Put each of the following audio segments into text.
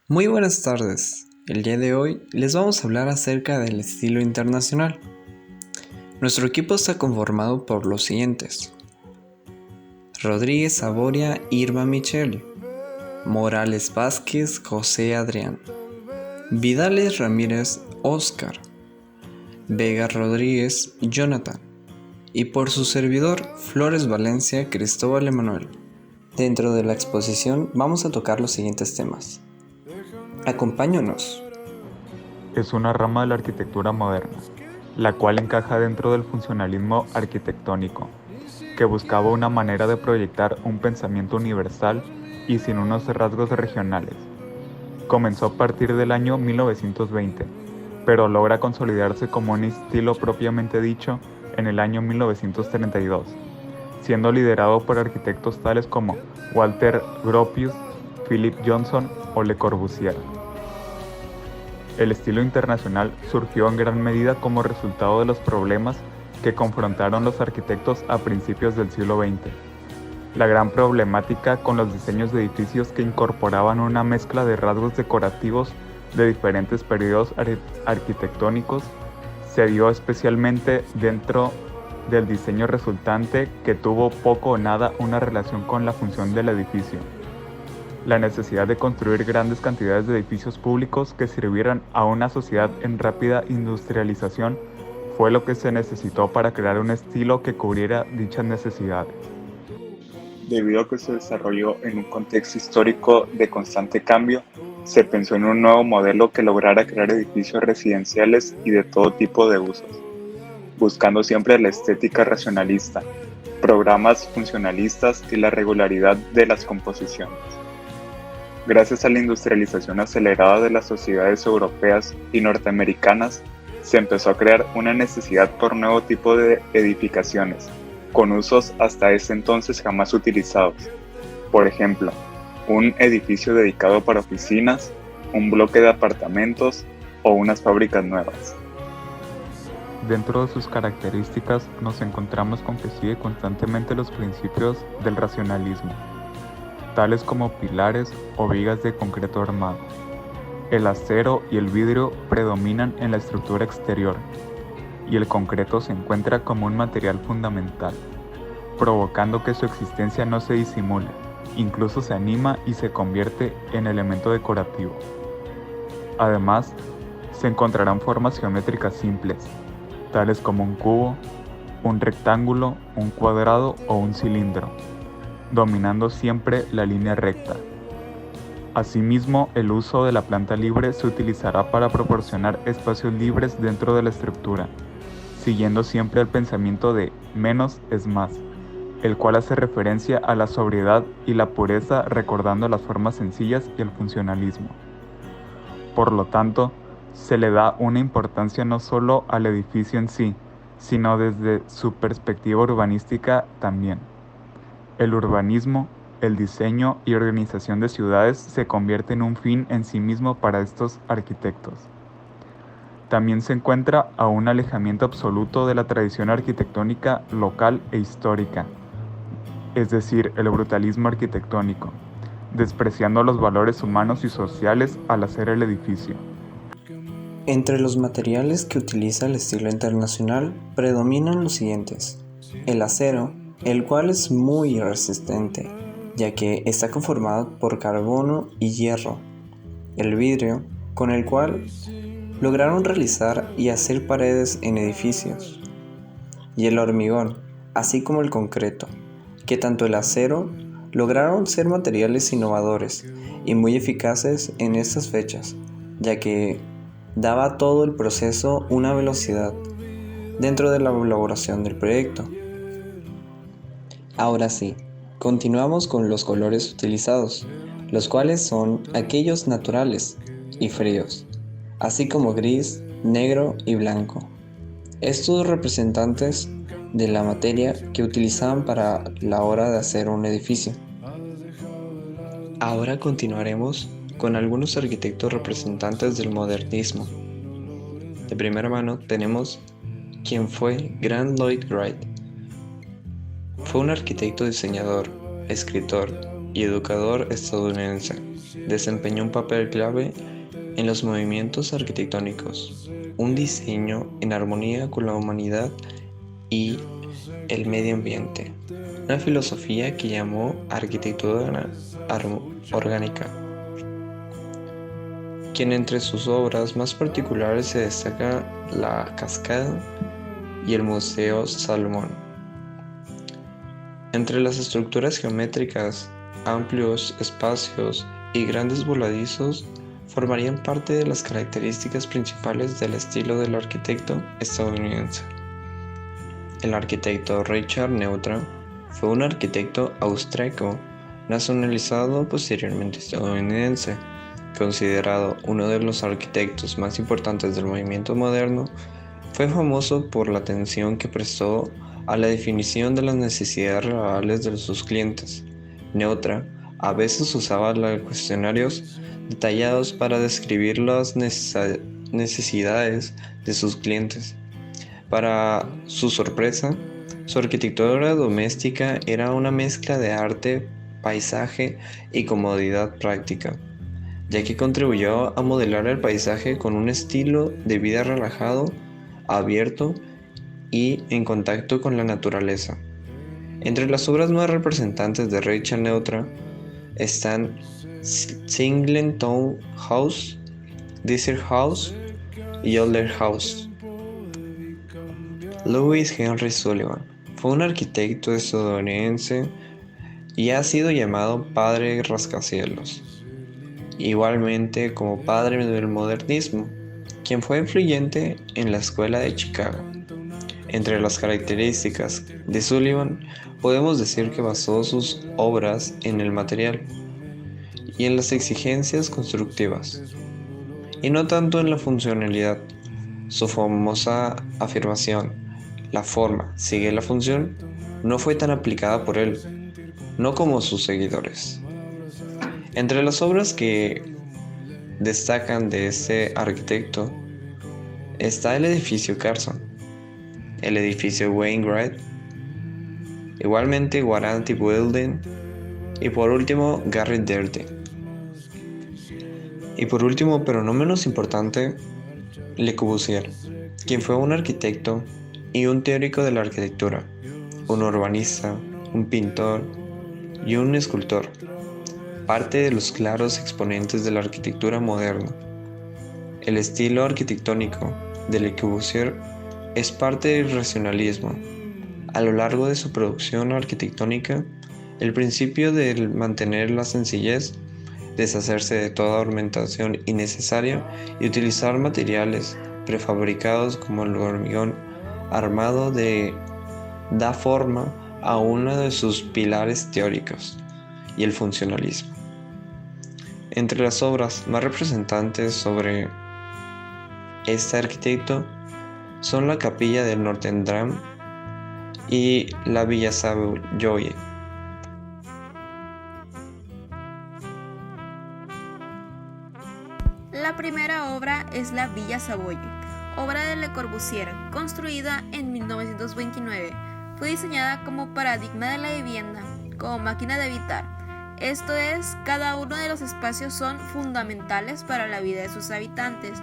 Muy buenas tardes. El día de hoy les vamos a hablar acerca del estilo internacional. Nuestro equipo está conformado por los siguientes: Rodríguez Saboria Irma Michelle, Morales Vázquez José Adrián, Vidales Ramírez Óscar, Vega Rodríguez Jonathan y por su servidor Flores Valencia Cristóbal Emanuel. Dentro de la exposición vamos a tocar los siguientes temas. Acompáñanos. Es una rama de la arquitectura moderna, la cual encaja dentro del funcionalismo arquitectónico, que buscaba una manera de proyectar un pensamiento universal y sin unos rasgos regionales. Comenzó a partir del año 1920, pero logra consolidarse como un estilo propiamente dicho en el año 1932, siendo liderado por arquitectos tales como Walter Gropius, Philip Johnson o Le Corbusier. El estilo internacional surgió en gran medida como resultado de los problemas que confrontaron los arquitectos a principios del siglo XX. La gran problemática con los diseños de edificios que incorporaban una mezcla de rasgos decorativos de diferentes periodos arquitectónicos se dio especialmente dentro del diseño resultante, que tuvo poco o nada una relación con la función del edificio. La necesidad de construir grandes cantidades de edificios públicos que sirvieran a una sociedad en rápida industrialización fue lo que se necesitó para crear un estilo que cubriera dichas necesidades. Debido a que se desarrolló en un contexto histórico de constante cambio, se pensó en un nuevo modelo que lograra crear edificios residenciales y de todo tipo de usos, buscando siempre la estética racionalista, programas funcionalistas y la regularidad de las composiciones. Gracias a la industrialización acelerada de las sociedades europeas y norteamericanas, se empezó a crear una necesidad por nuevo tipo de edificaciones, con usos hasta ese entonces jamás utilizados. Por ejemplo, un edificio dedicado para oficinas, un bloque de apartamentos o unas fábricas nuevas. Dentro de sus características nos encontramos con que sigue constantemente los principios del racionalismo, tales como pilares o vigas de concreto armado. El acero y el vidrio predominan en la estructura exterior, y el concreto se encuentra como un material fundamental, provocando que su existencia no se disimule, incluso se anima y se convierte en elemento decorativo. Además, se encontrarán formas geométricas simples, tales como un cubo, un rectángulo, un cuadrado o un cilindro, dominando siempre la línea recta. Asimismo, el uso de la planta libre se utilizará para proporcionar espacios libres dentro de la estructura, siguiendo siempre el pensamiento de menos es más, el cual hace referencia a la sobriedad y la pureza, recordando las formas sencillas y el funcionalismo. Por lo tanto, se le da una importancia no solo al edificio en sí, sino desde su perspectiva urbanística también. El urbanismo, el diseño y organización de ciudades se convierte en un fin en sí mismo para estos arquitectos. También se encuentra a un alejamiento absoluto de la tradición arquitectónica local e histórica, es decir, el brutalismo arquitectónico, despreciando los valores humanos y sociales al hacer el edificio. Entre los materiales que utiliza el estilo internacional predominan los siguientes: el acero, el cual es muy resistente, ya que está conformado por carbono y hierro; el vidrio, con el cual lograron realizar y hacer paredes en edificios; y el hormigón, así como el concreto, que tanto el acero lograron ser materiales innovadores y muy eficaces en estas fechas, ya que daba a todo el proceso una velocidad dentro de la elaboración del proyecto. Ahora sí, continuamos con los colores utilizados, los cuales son aquellos naturales y fríos, así como gris, negro y blanco. Estos representantes de la materia que utilizaban para la hora de hacer un edificio. Ahora continuaremos con algunos arquitectos representantes del modernismo. De primera mano tenemos quien fue Grant Lloyd Wright. Fue un arquitecto, diseñador, escritor y educador estadounidense. Desempeñó un papel clave en los movimientos arquitectónicos, un diseño en armonía con la humanidad y el medio ambiente, una filosofía que llamó arquitectura orgánica, quien entre sus obras más particulares se destaca la Cascada y el Museo Salomón. Entre las estructuras geométricas, amplios espacios y grandes voladizos formarían parte de las características principales del estilo del arquitecto estadounidense. El arquitecto Richard Neutra fue un arquitecto austríaco nacionalizado posteriormente estadounidense, considerado uno de los arquitectos más importantes del movimiento moderno. Fue famoso por la atención que prestó a la definición de las necesidades reales de sus clientes. Neutra a veces usaba cuestionarios detallados para describir las necesidades de sus clientes. Para su sorpresa, su arquitectura doméstica era una mezcla de arte, paisaje y comodidad práctica, ya que contribuyó a modelar el paisaje con un estilo de vida relajado, abierto y en contacto con la naturaleza. Entre las obras más representantes de Richard Neutra están Singleton House, Desert House y Older House. Louis Henry Sullivan fue un arquitecto estadounidense y ha sido llamado padre rascacielos, igualmente como padre del modernismo, quien fue influyente en la escuela de Chicago. Entre las características de Sullivan podemos decir que basó sus obras en el material y en las exigencias constructivas, y no tanto en la funcionalidad. Su famosa afirmación, "la forma sigue la función", no fue tan aplicada por él, no como sus seguidores. Entre las obras que destacan de este arquitecto está el edificio Carson, el edificio Wainwright, igualmente Guaranty Building y por último Garrett Dirty. Y por último, pero no menos importante, Le Corbusier, quien fue un arquitecto y un teórico de la arquitectura, un urbanista, un pintor y un escultor, parte de los claros exponentes de la arquitectura moderna. El estilo arquitectónico de Le Corbusier es parte del racionalismo. A lo largo de su producción arquitectónica, el principio de mantener la sencillez, deshacerse de toda ornamentación innecesaria y utilizar materiales prefabricados como el hormigón armado da forma a uno de sus pilares teóricos, y el funcionalismo. Entre las obras más representantes sobre este arquitecto son la Capilla del Notre Dame y la Villa Savoye. La primera obra es la Villa Savoye, obra de Le Corbusier, construida en 1929. Fue diseñada como paradigma de la vivienda, como máquina de habitar. Esto es, cada uno de los espacios son fundamentales para la vida de sus habitantes.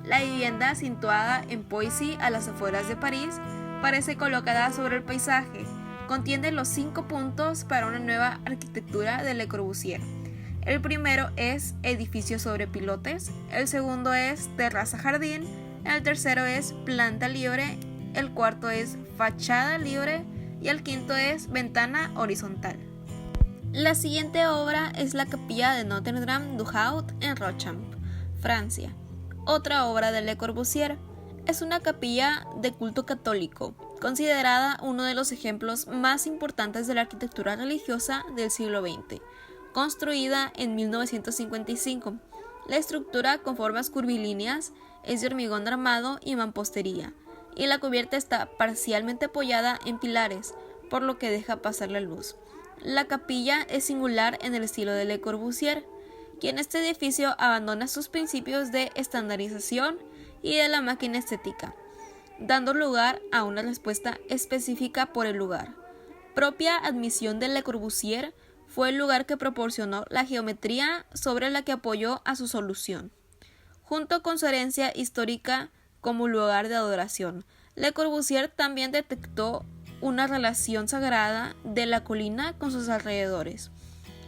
La vivienda, situada en Poissy, a las afueras de París, parece colocada sobre el paisaje. Contiene los 5 puntos para una nueva arquitectura de Le Corbusier. El primero es edificio sobre pilotes, el segundo es terraza-jardín, el tercero es planta libre, el cuarto es fachada libre y el quinto es ventana horizontal. La siguiente obra es la Capilla de Notre Dame du Haut en Rochamps, Francia. Otra obra de Le Corbusier es una capilla de culto católico, considerada uno de los ejemplos más importantes de la arquitectura religiosa del siglo XX. Construida en 1955, la estructura con formas curvilíneas es de hormigón armado y mampostería, y la cubierta está parcialmente apoyada en pilares, por lo que deja pasar la luz. La capilla es singular en el estilo de Le Corbusier, quien este edificio abandona sus principios de estandarización y de la máquina estética, dando lugar a una respuesta específica por el lugar. Propia admisión de Le Corbusier fue el lugar que proporcionó la geometría sobre la que apoyó a su solución. Junto con su herencia histórica como lugar de adoración, Le Corbusier también detectó una relación sagrada de la colina con sus alrededores,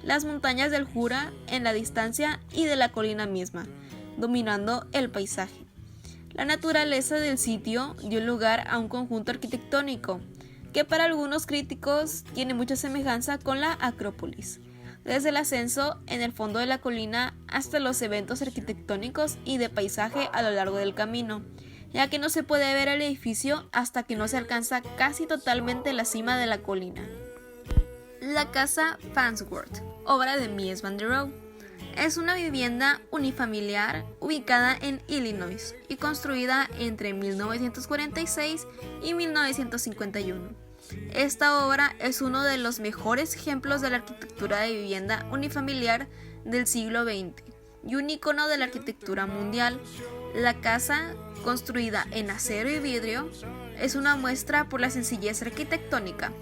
las montañas del Jura en la distancia y de la colina misma, dominando el paisaje. La naturaleza del sitio dio lugar a un conjunto arquitectónico que para algunos críticos tiene mucha semejanza con la Acrópolis, desde el ascenso en el fondo de la colina hasta los eventos arquitectónicos y de paisaje a lo largo del camino, ya que no se puede ver el edificio hasta que no se alcanza casi totalmente la cima de la colina. La Casa Farnsworth, obra de Mies van der Rohe, es una vivienda unifamiliar ubicada en Illinois y construida entre 1946 y 1951. Esta obra es uno de los mejores ejemplos de la arquitectura de vivienda unifamiliar del siglo XX y un icono de la arquitectura mundial. La casa, construida en acero y vidrio, es una muestra por la sencillez arquitectónica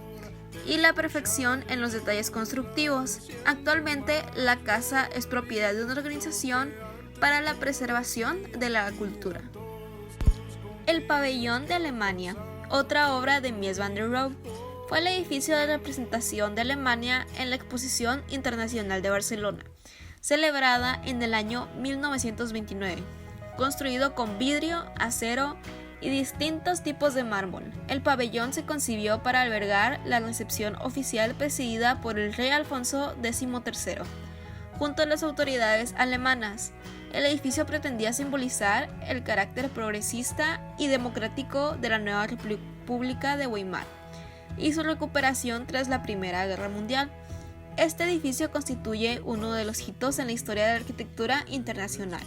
y la perfección en los detalles constructivos. Actualmente, la casa es propiedad de una organización para la preservación de la cultura. El Pabellón de Alemania, otra obra de Mies van der Rohe, fue el edificio de representación de Alemania en la Exposición Internacional de Barcelona, celebrada en el año 1929, construido con vidrio, acero y distintos tipos de mármol. El pabellón se concibió para albergar la recepción oficial presidida por el rey Alfonso XIII, junto a las autoridades alemanas. El edificio pretendía simbolizar el carácter progresista y democrático de la nueva República de Weimar y su recuperación tras la Primera Guerra Mundial. Este edificio constituye uno de los hitos en la historia de la arquitectura internacional,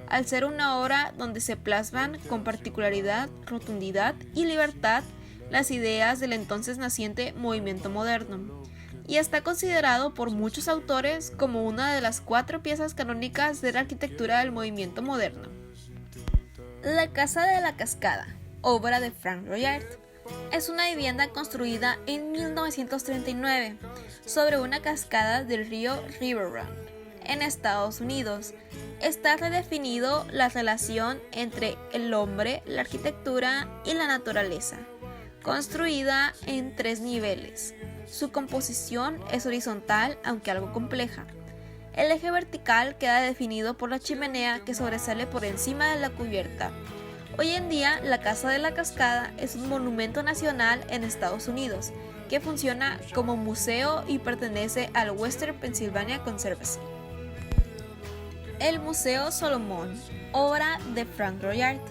al ser una obra donde se plasman con particularidad, rotundidad y libertad las ideas del entonces naciente movimiento moderno, y está considerado por muchos autores como una de las 4 piezas canónicas de la arquitectura del movimiento moderno. La Casa de la Cascada, obra de Frank Royard, es una vivienda construida en 1939 sobre una cascada del río River Run, en Estados Unidos. Está redefinido la relación entre el hombre, la arquitectura y la naturaleza, construida en 3 niveles. Su composición es horizontal, aunque algo compleja. El eje vertical queda definido por la chimenea que sobresale por encima de la cubierta. Hoy en día, la Casa de la Cascada es un monumento nacional en Estados Unidos, que funciona como museo y pertenece al Western Pennsylvania Conservancy. El Museo Solomon, obra de Frank Royard,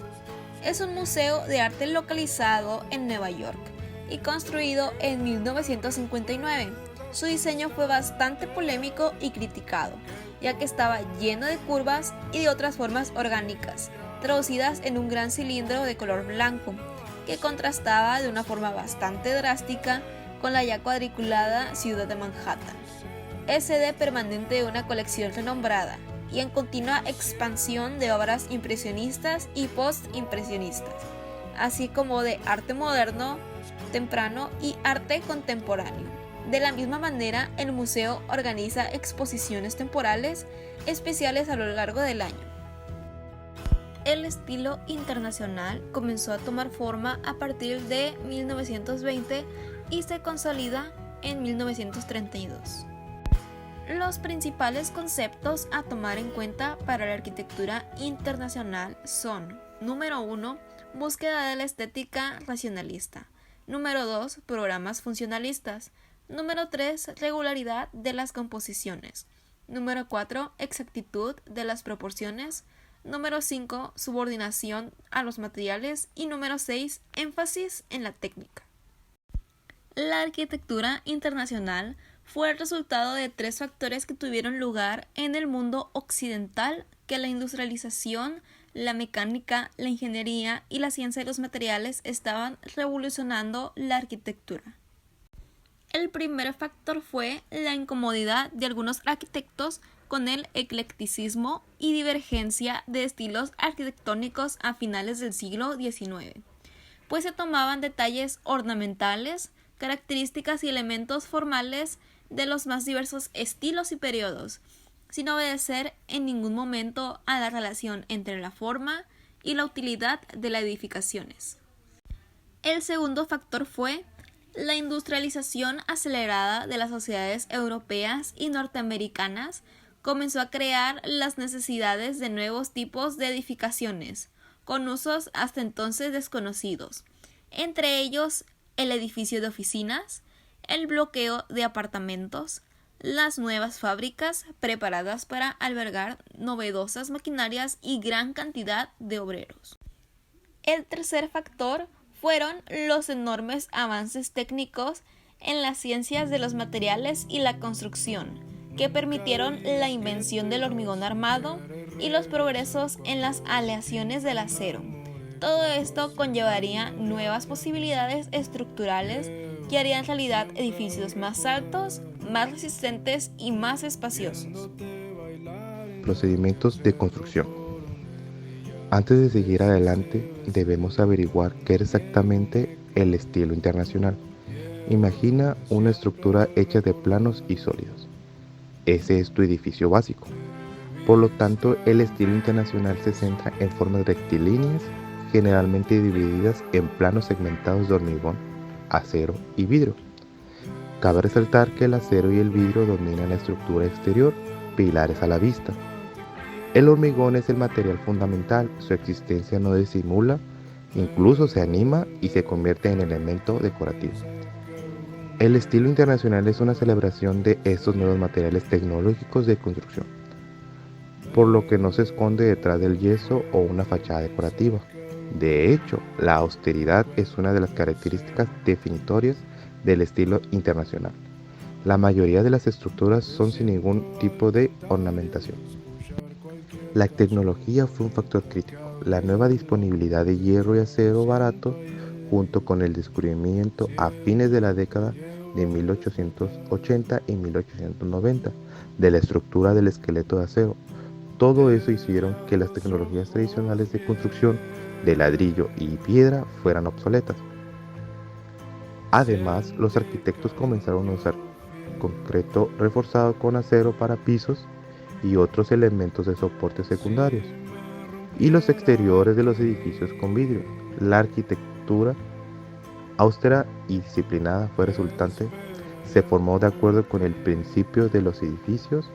es un museo de arte localizado en Nueva York y construido en 1959. Su diseño fue bastante polémico y criticado, ya que estaba lleno de curvas y de otras formas orgánicas, traducidas en un gran cilindro de color blanco, que contrastaba de una forma bastante drástica con la ya cuadriculada ciudad de Manhattan. Es sede permanente de una colección renombrada y en continua expansión de obras impresionistas y post-impresionistas, así como de arte moderno, temprano y arte contemporáneo. De la misma manera, el museo organiza exposiciones temporales especiales a lo largo del año. El estilo internacional comenzó a tomar forma a partir de 1920 y se consolida en 1932. Los principales conceptos a tomar en cuenta para la arquitectura internacional son: número 1, búsqueda de la estética racionalista; número 2, programas funcionalistas; número 3, regularidad de las composiciones; número 4, exactitud de las proporciones; número 5, subordinación a los materiales; y número 6, énfasis en la técnica. La arquitectura internacional fue el resultado de 3 factores que tuvieron lugar en el mundo occidental: que la industrialización, la mecánica, la ingeniería y la ciencia de los materiales estaban revolucionando la arquitectura. El primer factor fue la incomodidad de algunos arquitectos con el eclecticismo y divergencia de estilos arquitectónicos a finales del siglo XIX, pues se tomaban detalles ornamentales, características y elementos formales de los más diversos estilos y periodos, sin obedecer en ningún momento a la relación entre la forma y la utilidad de las edificaciones. El segundo factor fue la industrialización acelerada de las sociedades europeas y norteamericanas. Comenzó a crear las necesidades de nuevos tipos de edificaciones, con usos hasta entonces desconocidos, entre ellos el edificio de oficinas, el bloqueo de apartamentos, las nuevas fábricas preparadas para albergar novedosas maquinarias y gran cantidad de obreros. El tercer factor fueron los enormes avances técnicos en las ciencias de los materiales y la construcción, que permitieron la invención del hormigón armado y los progresos en las aleaciones del acero. Todo esto conllevaría nuevas posibilidades estructurales que harían realidad edificios más altos, más resistentes y más espaciosos. Procedimientos de construcción. Antes de seguir adelante, debemos averiguar qué es exactamente el estilo internacional. Imagina una estructura hecha de planos y sólidos. Ese es tu edificio básico. Por lo tanto, el estilo internacional se centra en formas rectilíneas, generalmente divididas en planos segmentados de hormigón, acero y vidrio. Cabe resaltar que el acero y el vidrio dominan la estructura exterior, pilares a la vista. El hormigón es el material fundamental, su existencia no disimula, incluso se anima y se convierte en elemento decorativo. El estilo internacional es una celebración de estos nuevos materiales tecnológicos de construcción, por lo que no se esconde detrás del yeso o una fachada decorativa. De hecho, la austeridad es una de las características definitorias del estilo internacional. La mayoría de las estructuras son sin ningún tipo de ornamentación. La tecnología fue un factor crítico. La nueva disponibilidad de hierro y acero barato, junto con el descubrimiento a fines de la década de 1880 y 1890 de la estructura del esqueleto de acero, todo eso hicieron que las tecnologías tradicionales de construcción de ladrillo y piedra fueran obsoletas. Además, los arquitectos comenzaron a usar concreto reforzado con acero para pisos y otros elementos de soporte secundarios, y los exteriores de los edificios con vidrio. La arquitectura austera y disciplinada fue resultante, se formó de acuerdo con el principio de los edificios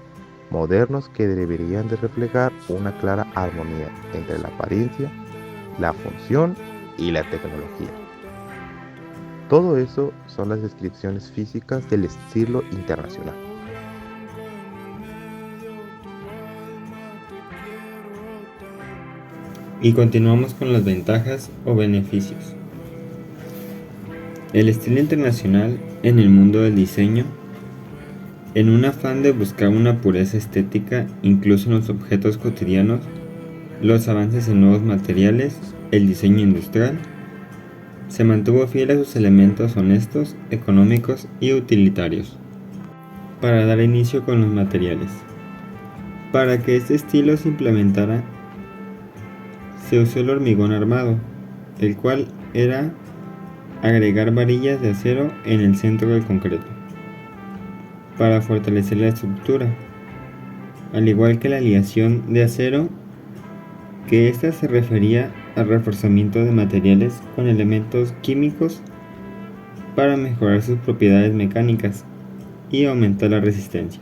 modernos que deberían de reflejar una clara armonía entre la apariencia, la función y la tecnología. Todo eso son las descripciones físicas del estilo internacional. Y continuamos con las ventajas o beneficios. El estilo internacional en el mundo del diseño, en un afán de buscar una pureza estética incluso en los objetos cotidianos, los avances en nuevos materiales, el diseño industrial, se mantuvo fiel a sus elementos honestos, económicos y utilitarios. Para dar inicio con los materiales. Para que este estilo se implementara, se usó el hormigón armado, el cual era agregar varillas de acero en el centro del concreto, para fortalecer la estructura, al igual que la aleación de acero, que ésta se refería al reforzamiento de materiales con elementos químicos para mejorar sus propiedades mecánicas y aumentar la resistencia.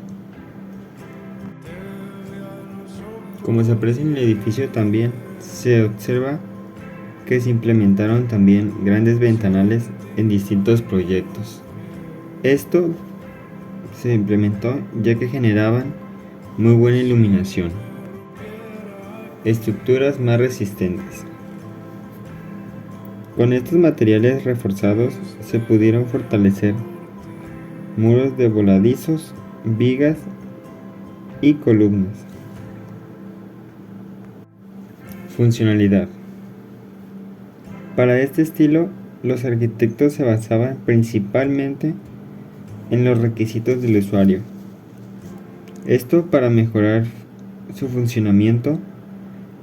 Como se aprecia en el edificio, también se observa que se implementaron también grandes ventanales en distintos proyectos. Esto se implementó ya que generaban muy buena iluminación. Estructuras más resistentes. Con estos materiales reforzados se pudieron fortalecer muros de voladizos, vigas y columnas. Funcionalidad. Para este estilo, los arquitectos se basaban principalmente en los requisitos del usuario. Esto para mejorar su funcionamiento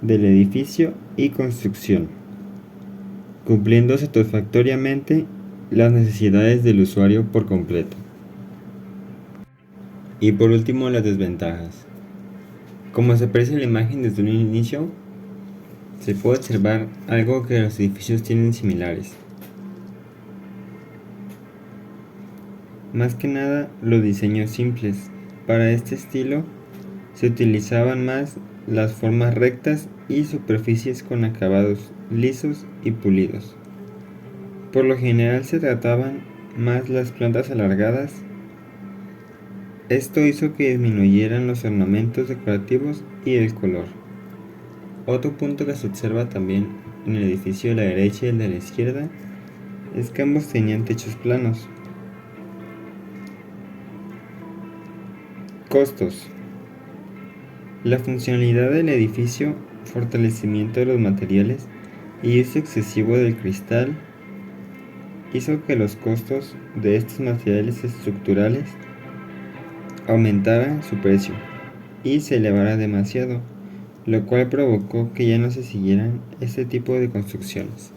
del edificio y construcción, cumpliendo satisfactoriamente las necesidades del usuario por completo. Y por último, las desventajas. Como se aprecia en la imagen desde un inicio, se puede observar algo que los edificios tienen similares. Más que nada, los diseños simples. Para este estilo se utilizaban más las formas rectas y superficies con acabados lisos y pulidos. Por lo general se trataban más las plantas alargadas. Esto hizo que disminuyeran los ornamentos decorativos y el color. Otro punto que se observa también en el edificio de la derecha y el de la izquierda es que ambos tenían techos planos. Costos. La funcionalidad del edificio, fortalecimiento de los materiales y uso excesivo del cristal hizo que los costos de estos materiales estructurales aumentaran su precio y se elevara demasiado, lo cual provocó que ya no se siguieran este tipo de construcciones.